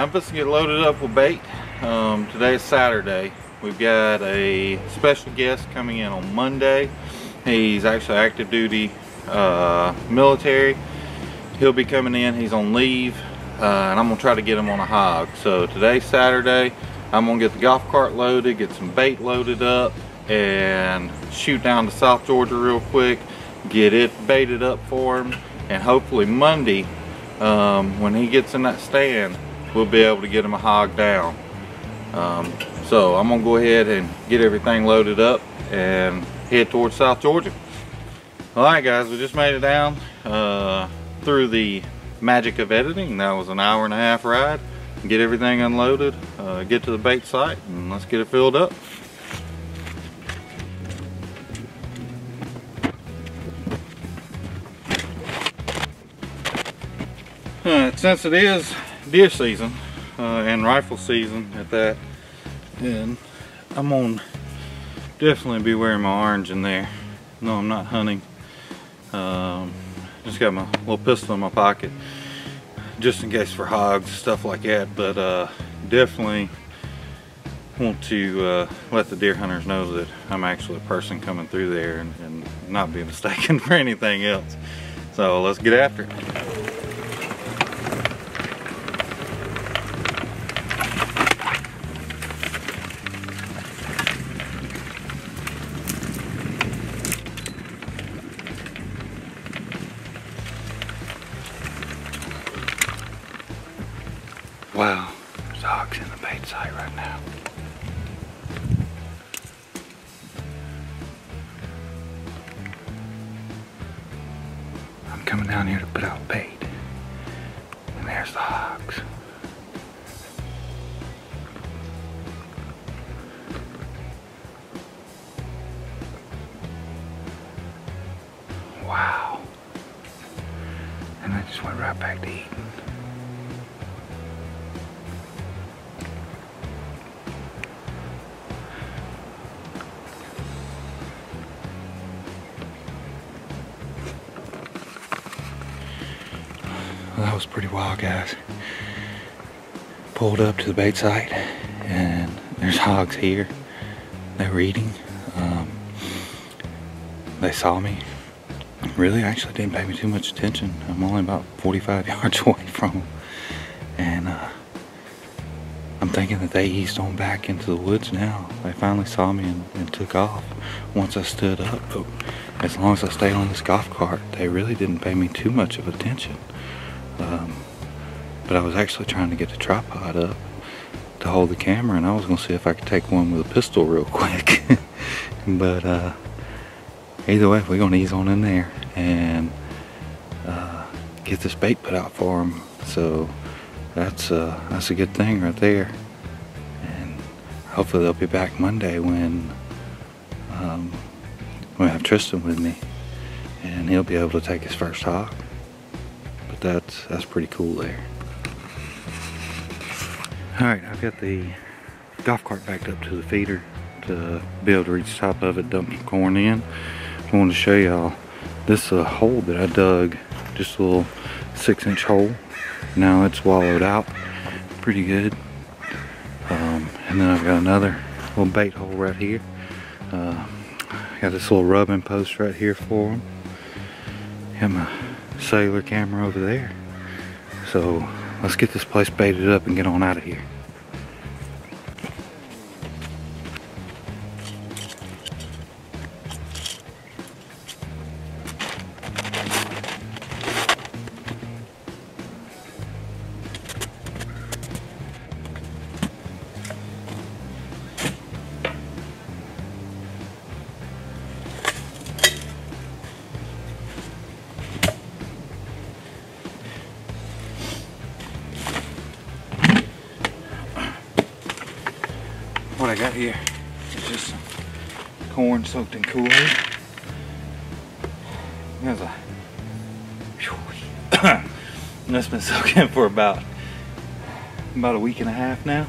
I'm just gonna get loaded up with bait. Today is Saturday. We've got a special guest coming in on Monday. He's actually active duty military. He'll be coming in. He's on leave, and I'm gonna try to get him on a hog. So today's Saturday. I'm gonna get the golf cart loaded, get some bait loaded up, and shoot down to South Georgia real quick, get it baited up for him, and hopefully Monday, when he gets in that stand, we'll be able to get him a hog down. So I'm gonna go ahead and get everything loaded up and head towards South Georgia. Alright guys, we just made it down through the magic of editing. That was an hour-and-a-half ride. Get everything unloaded, get to the bait site, and let's get it filled up. Since it is deer season and rifle season at that, and I'm gonna definitely be wearing my orange in there. No, I'm not hunting. Just got my little pistol in my pocket just in case for hogs, stuff like that. But definitely want to let the deer hunters know that I'm actually a person coming through there and not be mistaken for anything else. So let's get after it. Wow, there's hogs in the bait site right now. I'm coming down here to put out bait, and there's the hogs. Wow. And I just went right back to eating. Well, that was pretty wild, guys. Pulled up to the bait site, and there's hogs here. They were eating. They saw me. Really, actually didn't pay me too much attention. I'm only about 45 yards away from them. And I'm thinking that they eased on back into the woods now. They finally saw me and took off once I stood up. But as long as I stayed on this golf cart, they really didn't pay me too much of attention. But I was actually trying to get the tripod up to hold the camera, and I was going to see if I could take one with a pistol real quick. But either way, we're going to ease on in there and get this bait put out for them. So that's a good thing right there. And hopefully they'll be back Monday when I have Triston with me, and he'll be able to take his first hog. But that's pretty cool there. Alright, I've got the golf cart backed up to the feeder to be able to reach the top of it, dump some corn in. I wanted to show y'all this hole that I dug, just a little 6-inch hole. Now it's wallowed out pretty good. And then I've got another little bait hole right here. Got this little rubbing post right here for them. Got my cellular camera over there. So let's get this place baited up and get on out of here. What I got here is just some corn soaked in Kool-Aid. There's a and that's been soaking for about a week and a half now.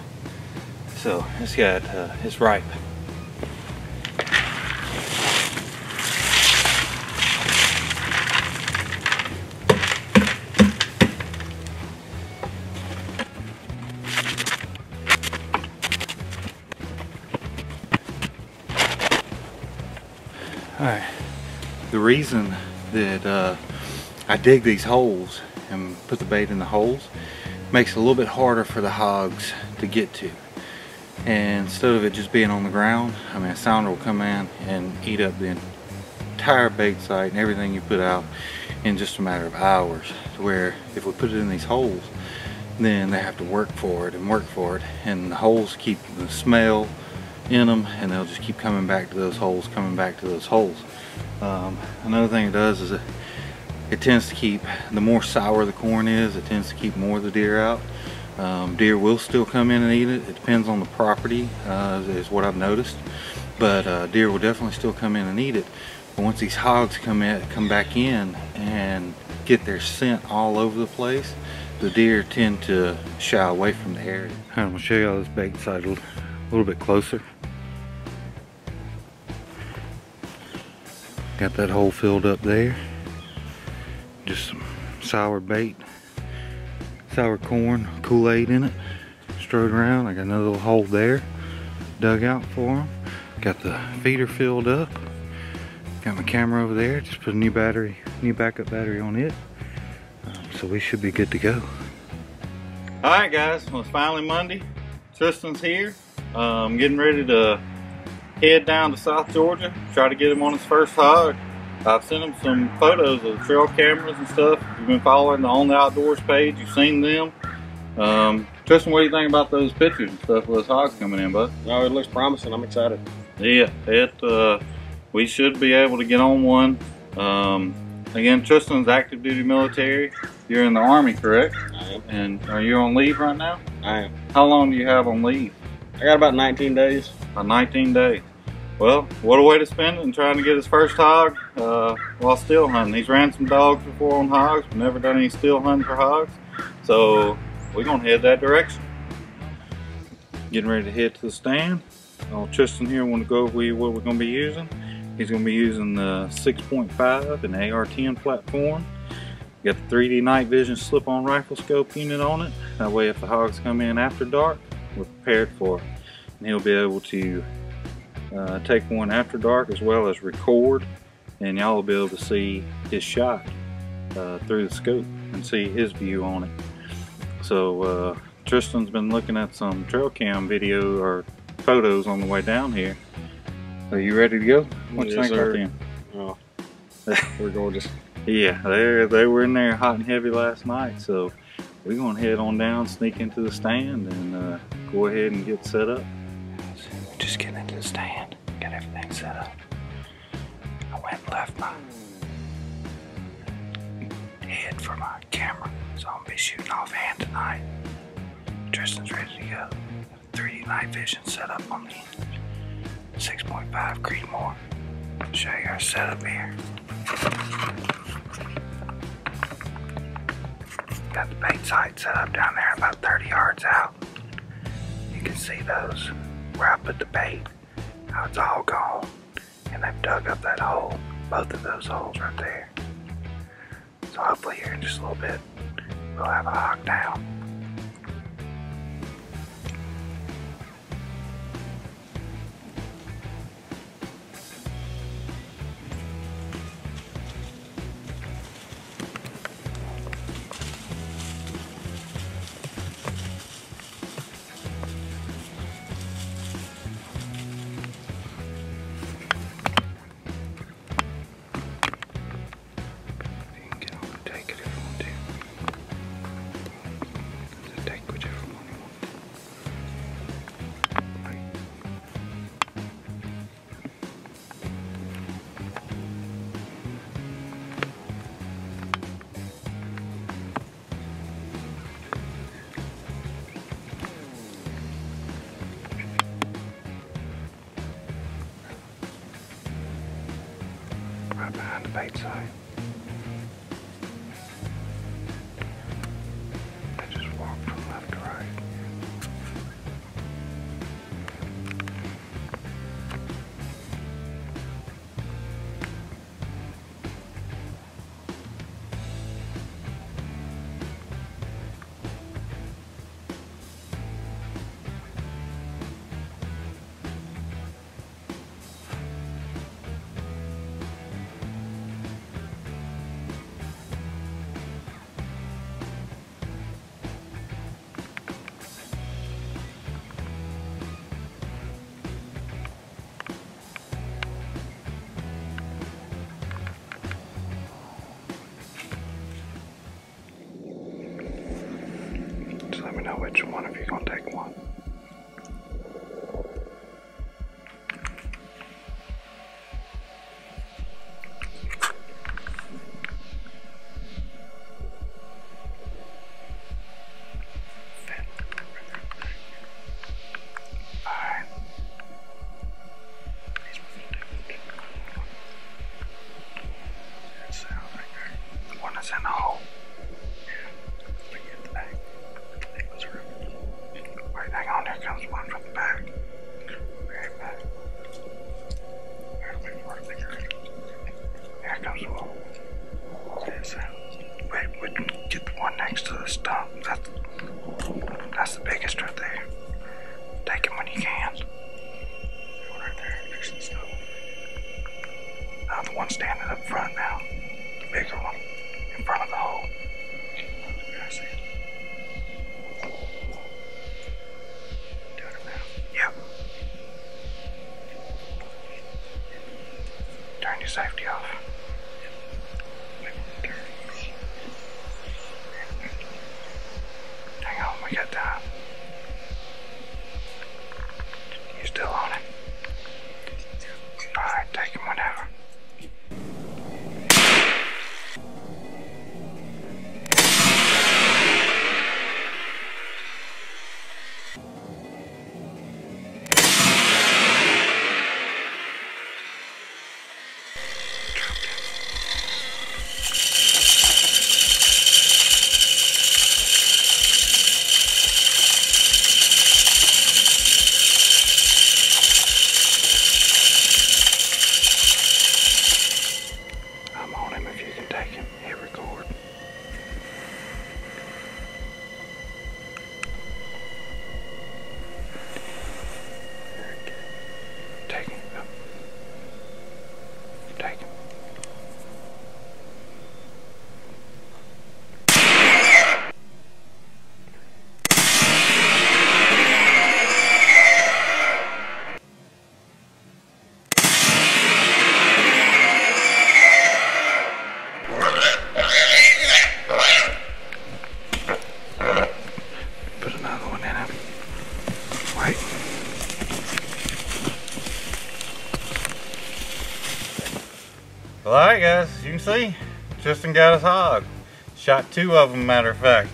So it's ripe. Alright, the reason that I dig these holes and put the bait in the holes makes it a little bit harder for the hogs to get to. And instead of it just being on the ground, I mean, a sounder will come in and eat up the entire bait site and everything you put out in just a matter of hours. To where if we put it in these holes, then they have to work for it, and the holes keep the smell in them, and they'll just keep coming back to those holes, Another thing it does is it tends to keep, the more sour the corn is, it tends to keep more of the deer out. Deer will still come in and eat it. It depends on the property, is what I've noticed. But deer will definitely still come in and eat it. But once these hogs come back in and get their scent all over the place, the deer tend to shy away from the area. I'm going to show you all this bait site a little bit closer. Got that hole filled up there. Just some sour bait, sour corn, Kool-Aid in it, strode around. I got another little hole there, dug out for them. Got the feeder filled up. Got my camera over there. Just put a new backup battery on it. So we should be good to go. Alright guys, well, it's finally Monday. Triston's here. I'm getting ready to head down to South Georgia, try to get him on his first hog. I've sent him some photos of trail cameras and stuff. If you've been following the On the Outdoors page, you've seen them. Triston, what do you think about those pictures and stuff with those hogs coming in, bud? Oh, it looks promising. I'm excited. Yeah, we should be able to get on one. Again, Triston's active duty military. You're in the Army, correct? I am. And are you on leave right now? I am. How long do you have on leave? I got about 19 days. About 19 days. Well, what a way to spend it and trying to get his first hog while still hunting. He's ran some dogs before on hogs, but never done any still hunting for hogs. So we're gonna head that direction. Getting ready to head to the stand. Triston here want to go over what we're gonna be using. He's gonna be using the 6.5 and the AR-10 platform. Got the 3D night vision slip-on rifle scope unit on it. That way if the hogs come in after dark, we're prepared for it. And he'll be able to take one after dark as well as record, and y'all will be able to see his shot through the scope and see his view on it. So Triston's been looking at some trail cam video or photos on the way down here. Are you ready to go? What you think about them? Oh, they're gorgeous. Yeah, they were in there hot and heavy last night, so we're gonna head on down, sneak into the stand, and go ahead and get set up. Just getting into the stand, got everything set up. I went and left my head for my camera, so I'm gonna be shooting offhand tonight. Triston's ready to go. 3D night vision set up on the 6.5 Creedmoor. I'll show you our setup here. Got the bait site set up down there about 30 yards out. You can see those where I put the bait, how it's all gone, and they've dug up that hole, both of those holes right there. So hopefully here in just a little bit we'll have a hog down. Right behind the bait site. I just walk from left to right. just right there. Take him when you can. One right there, fix the stove. The one standing up front now. The bigger one. In front of the hole. I see it. Doing it now. Yep. Turn your safety off. Hang on, we got time. You still on it? Alright, take him whenever. I'm on him if you can take him. Hit record. Take him. Up. Take him. Put another one in him. Wait. Well, alright guys, as you can see, Triston got his hog. Shot 2 of them, matter of fact.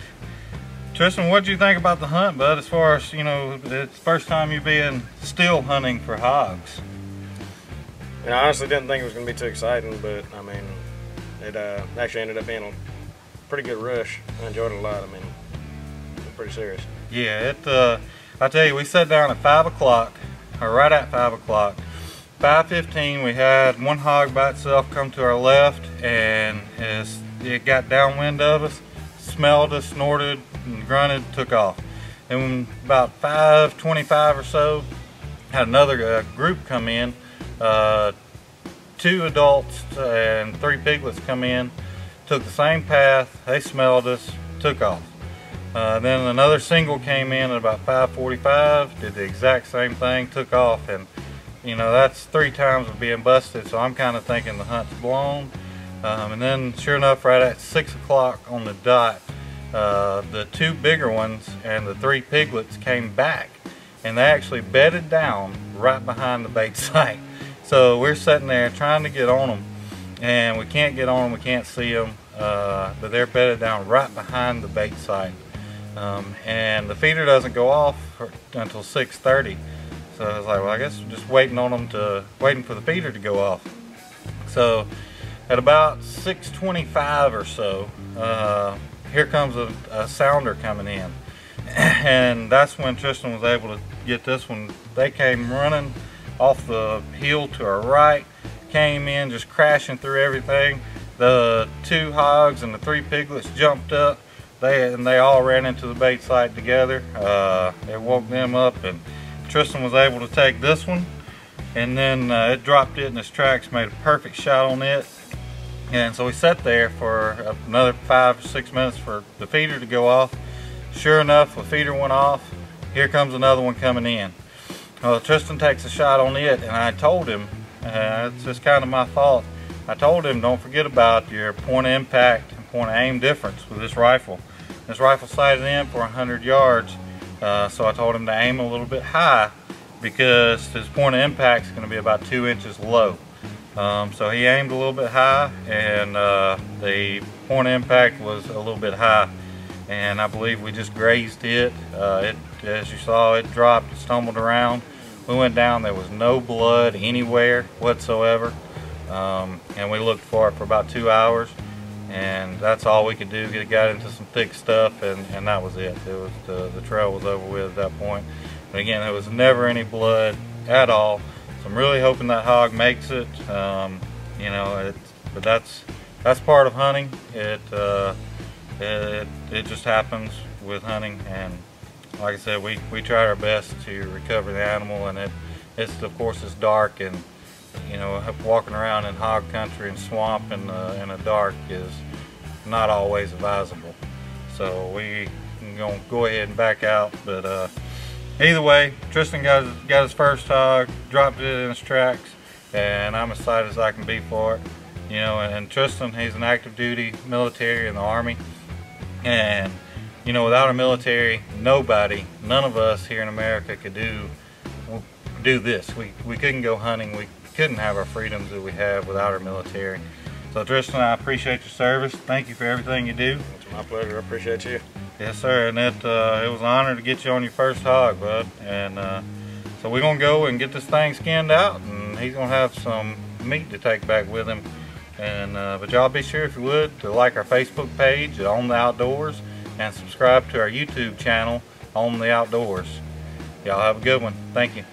Triston, what did you think about the hunt, bud? As far as, you know, it's the first time you being still hunting for hogs. And I honestly didn't think it was going to be too exciting, but I mean, it actually ended up being a pretty good rush. I enjoyed it a lot. I mean, it was pretty serious. Yeah, I tell you, we sat down at 5 o'clock, or right at 5 o'clock. 5:15, we had one hog by itself come to our left, and as it got downwind of us, smelled us, snorted, and grunted, took off. And when about 5:25 or so, had another group come in. 2 adults and 3 piglets come in, took the same path, they smelled us, took off. Then another single came in at about 5:45, did the exact same thing, took off, and you know, that's 3 times of being busted, so I'm kind of thinking the hunt's blown. And then sure enough, right at 6 o'clock on the dot, the 2 bigger ones and the 3 piglets came back, and they actually bedded down right behind the bait site. So we're sitting there trying to get on them, and we can't get on them, we can't see them, but they're bedded down right behind the bait site. And the feeder doesn't go off until 6:30. So I was like, well, I guess we're just waiting for the feeder to go off. So at about 6:25 or so, here comes a sounder coming in. And that's when Triston was able to get this one. They came running off the hill to our right, came in just crashing through everything. The 2 hogs and the 3 piglets jumped up. They all ran into the bait site together. It woke them up, and Triston was able to take this one, and then it dropped it in its tracks, made a perfect shot on it. And so we sat there for another 5 or 6 minutes for the feeder to go off. Sure enough, the feeder went off. Here comes another one coming in. Well, Triston takes a shot on it, and I told him, it's just kind of my fault, I told him, don't forget about your point of impact and point of aim difference with this rifle. This rifle sighted in for 100 yards. So I told him to aim a little bit high because his point of impact is going to be about 2 inches low. So he aimed a little bit high, and the point of impact was a little bit high, and I believe we just grazed it. As you saw, it dropped, it stumbled around. We went down, there was no blood anywhere whatsoever, and we looked for it for about 2 hours. And that's all we could do. It got into some thick stuff, and that was it. It was the trail was over with at that point. But again, there was never any blood at all. So I'm really hoping that hog makes it. You know, but that's part of hunting. It just happens with hunting, and like I said, we tried our best to recover the animal, and it's of course it's dark, and you know, walking around in hog country and swamp in the dark is not always advisable. So we gonna go ahead and back out. But either way, Triston got his first hog, dropped it in his tracks, and I'm as excited as I can be for it. You know, and Triston, he's an active duty military in the Army, and you know, without a military, none of us here in America could do this. We couldn't go hunting. We couldn't have our freedoms that we have without our military. So Triston, I appreciate your service. Thank you for everything you do. It's my pleasure. I appreciate you. Yes, sir. And it was an honor to get you on your first hog, bud. And so we're gonna go and get this thing skinned out, and he's gonna have some meat to take back with him. And but y'all be sure, if you would, to like our Facebook page, On the Outdoors, and subscribe to our YouTube channel, On the Outdoors. Y'all have a good one. Thank you.